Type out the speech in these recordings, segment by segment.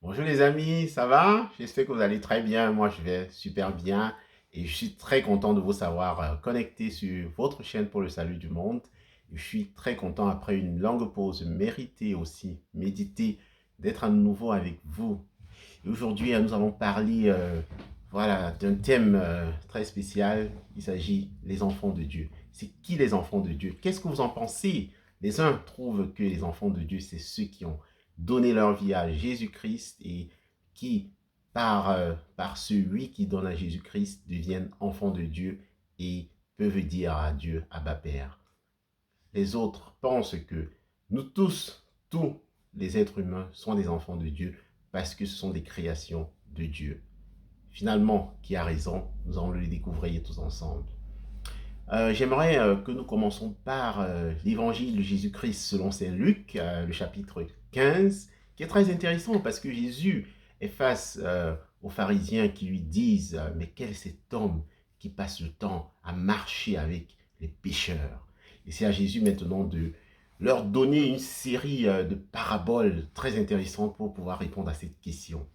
Bonjour les amis, ça va? J'espère que vous allez très bien. Moi, je vais super bien et je suis très content de vous savoir connecté sur votre chaîne pour le salut du monde. Et je suis très content après une longue pause méritée aussi, méditée, d'être à nouveau avec vous. Et aujourd'hui, nous allons parler voilà, d'un thème très spécial. Il s'agit des enfants de Dieu. C'est qui les enfants de Dieu? Qu'est-ce que vous en pensez? Les uns trouvent que les enfants de Dieu, c'est ceux qui ont donné leur vie à Jésus-Christ et qui, par celui qui donne à Jésus-Christ, deviennent enfants de Dieu et peuvent dire à Dieu, Abba Père. Les autres pensent que nous tous les êtres humains sont des enfants de Dieu parce que ce sont des créations de Dieu. Finalement, qui a raison? Nous allons le découvrir tous ensemble. J'aimerais que nous commençons par l'évangile de Jésus-Christ selon Saint Luc, le chapitre 15, qui est très intéressant parce que Jésus est face aux pharisiens qui lui disent mais quel est cet homme qui passe le temps à marcher avec les pécheurs? Et c'est à Jésus maintenant de leur donner une série de paraboles très intéressantes pour pouvoir répondre à cette question.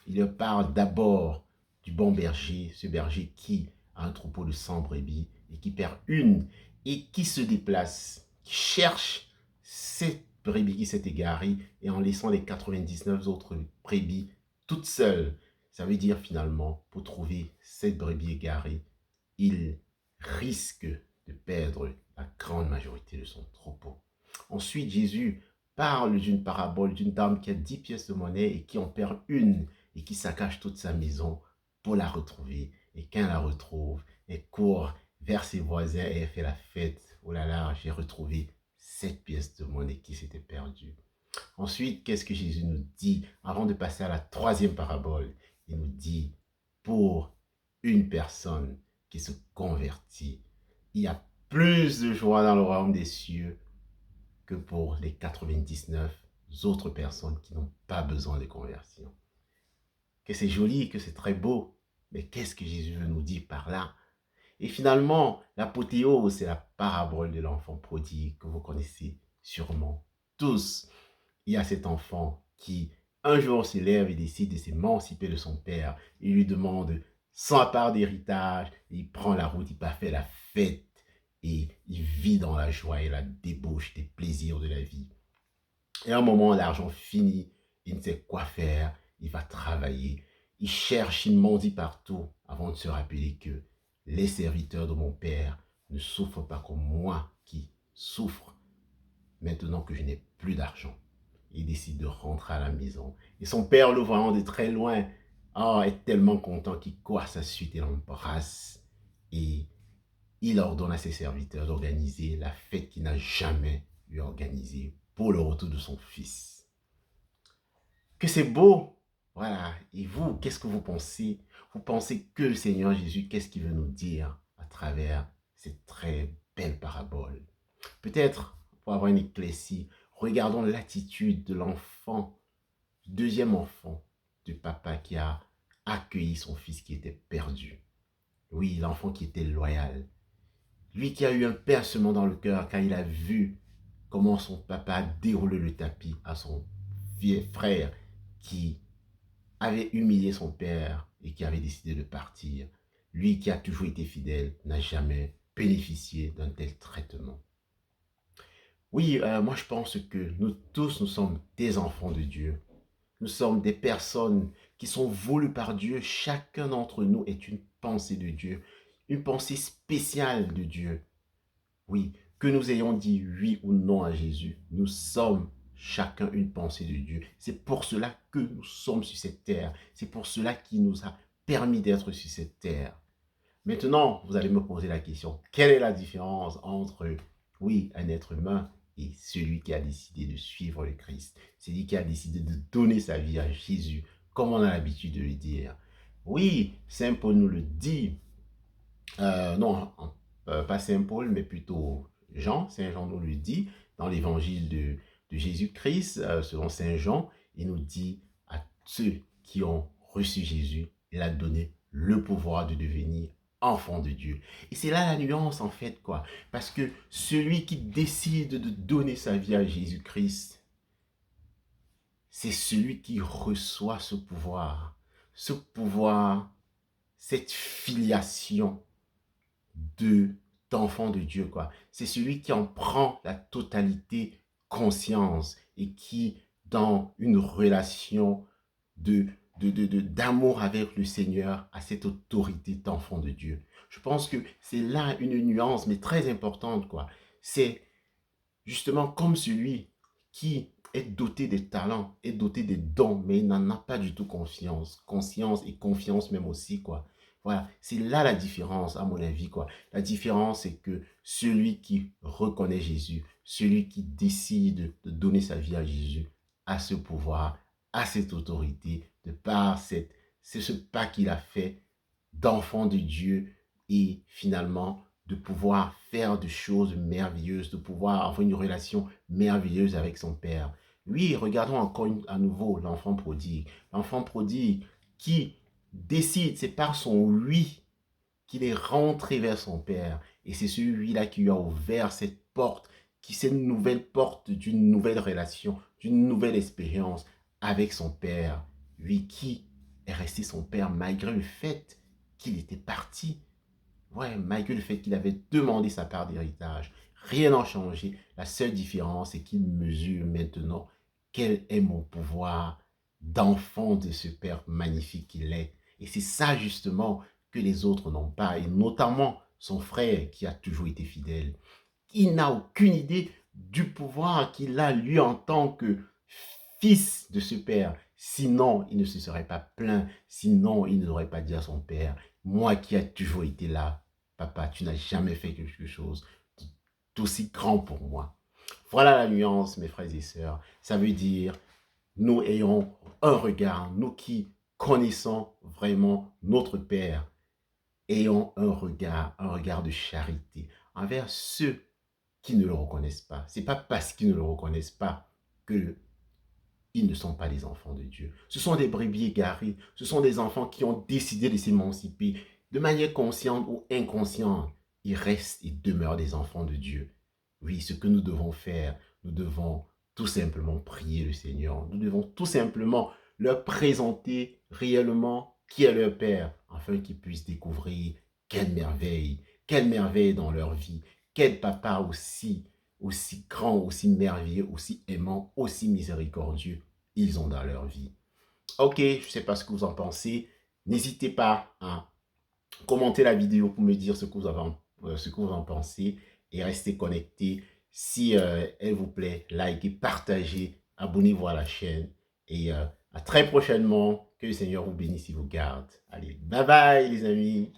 Il leur parle d'abord du bon berger, ce berger qui a un troupeau de 100 brebis et qui perd une et qui se déplace, qui cherche cette brebis qui s'est égarée et en laissant les 99 autres brebis toutes seules. Ça veut dire finalement, pour trouver cette brebis égarée, il risque de perdre la grande majorité de son troupeau. Ensuite, Jésus parle d'une parabole d'une dame qui a 10 pièces de monnaie et qui en perd une et qui saccage toute sa maison pour la retrouver. Et quand elle la retrouve, elle court vers ses voisins et elle fait la fête. Oh là là, j'ai retrouvé cette pièce de monnaie qui s'était perdue. Ensuite, qu'est-ce que Jésus nous dit avant de passer à la troisième parabole? Il nous dit, pour une personne qui se convertit, il y a plus de joie dans le royaume des cieux que pour les 99 autres personnes qui n'ont pas besoin de conversion. Que c'est joli, que c'est très beau, mais qu'est-ce que Jésus veut nous dire par là? Et finalement, l'apothéose, c'est la parabole de l'enfant prodigue que vous connaissez sûrement tous. Il y a cet enfant qui, un jour, se lève et décide de s'émanciper de son père. Il lui demande 100 parts d'héritage, il prend la route, il part faire la fête et il vit dans la joie et la débauche des plaisirs de la vie. Et à un moment, l'argent finit, il ne sait quoi faire, il va travailler, il cherche, il mendie partout avant de se rappeler que les serviteurs de mon père ne souffrent pas comme moi qui souffre maintenant que je n'ai plus d'argent. Il décide de rentrer à la maison. Et son père, le voyant de très loin, est tellement content qu'il court à sa suite et l'embrasse. Et il ordonne à ses serviteurs d'organiser la fête qu'il n'a jamais eu organisée pour le retour de son fils. Que c'est beau! Voilà. Et vous, qu'est-ce que vous pensez? Vous pensez que le Seigneur Jésus, qu'est-ce qu'il veut nous dire à travers cette très belle parabole? Peut-être, pour avoir une éclaircie, regardons l'attitude de l'enfant, du deuxième enfant, du papa qui a accueilli son fils qui était perdu. Oui, l'enfant qui était loyal. Lui qui a eu un percement dans le cœur quand il a vu comment son papa a déroulé le tapis à son vieux frère qui avait humilié son père et qui avait décidé de partir. Lui qui a toujours été fidèle n'a jamais bénéficié d'un tel traitement. Oui, moi je pense que nous tous, nous sommes des enfants de Dieu. Nous sommes des personnes qui sont voulues par Dieu. Chacun d'entre nous est une pensée de Dieu, une pensée spéciale de Dieu. Oui, que nous ayons dit oui ou non à Jésus, nous sommes chacun une pensée de Dieu. C'est pour cela que nous sommes sur cette terre. C'est pour cela qu'il nous a permis d'être sur cette terre. Maintenant, vous allez me poser la question, quelle est la différence entre, oui, un être humain et celui qui a décidé de suivre le Christ, celui qui a décidé de donner sa vie à Jésus, comme on a l'habitude de le dire. Oui, Saint Paul nous le dit, non, pas Saint Paul, mais plutôt Jean, Saint Jean nous le dit dans l'évangile de Jésus-Christ, selon Saint Jean, il nous dit à ceux qui ont reçu Jésus, il a donné le pouvoir de devenir enfant de Dieu. Et c'est là la nuance en fait, quoi. Parce que celui qui décide de donner sa vie à Jésus-Christ, c'est celui qui reçoit ce pouvoir. Ce pouvoir, cette filiation de d'enfant de Dieu, quoi. C'est celui qui en prend la totalité conscience et qui, dans une relation de, d'amour avec le Seigneur, a cette autorité d'enfant de Dieu. Je pense que c'est là une nuance, mais très importante, quoi. C'est justement comme celui qui est doté des talents, est doté des dons, mais il n'en a pas du tout confiance. Conscience et confiance même aussi, quoi. Voilà, c'est là la différence, à mon avis, quoi. La différence, c'est que celui qui reconnaît Jésus, celui qui décide de donner sa vie à Jésus, a ce pouvoir, a cette autorité, de par c'est ce pas qu'il a fait d'enfant de Dieu et finalement de pouvoir faire des choses merveilleuses, de pouvoir avoir une relation merveilleuse avec son Père. Oui, regardons encore à nouveau l'enfant prodigue. L'enfant prodigue qui décide, c'est par son oui qu'il est rentré vers son Père. Et c'est celui-là qui lui a ouvert cette porte, qui c'est une nouvelle porte d'une nouvelle relation, d'une nouvelle expérience avec son Père. Lui qui est resté son Père malgré le fait qu'il était parti. Ouais, malgré le fait qu'il avait demandé sa part d'héritage. Rien n'a changé. La seule différence, c'est qu'il mesure maintenant quel est mon pouvoir d'enfant de ce Père magnifique qu'il est. Et c'est ça justement que les autres n'ont pas, et notamment son frère qui a toujours été fidèle. Il n'a aucune idée du pouvoir qu'il a lui en tant que fils de ce père. Sinon, il ne se serait pas plaint. Sinon, il n'aurait pas dit à son père, moi qui ai toujours été là, papa, tu n'as jamais fait quelque chose d'aussi grand pour moi. Voilà la nuance, mes frères et sœurs. Ça veut dire, nous ayons un regard, nous qui connaissons vraiment notre Père, ayons un regard de charité envers ceux qui ne le reconnaissent pas. Ce n'est pas parce qu'ils ne le reconnaissent pas qu'ils ne sont pas des enfants de Dieu. Ce sont des brebis égarés. Ce sont des enfants qui ont décidé de s'émanciper de manière consciente ou inconsciente. Ils restent et demeurent des enfants de Dieu. Oui, ce que nous devons faire, nous devons tout simplement prier le Seigneur. Nous devons tout simplement leur présenter réellement qui est leur Père, afin qu'ils puissent découvrir quelle merveille dans leur vie, quel papa aussi grand, aussi merveilleux, aussi aimant, aussi miséricordieux ils ont dans leur vie. Ok, je ne sais pas ce que vous en pensez. N'hésitez pas à commenter la vidéo pour me dire ce que vous en pensez et restez connectés. Si elle vous plaît, likez, partagez, abonnez-vous à la chaîne et à très prochainement. Que le Seigneur vous bénisse et vous garde. Allez, bye bye les amis.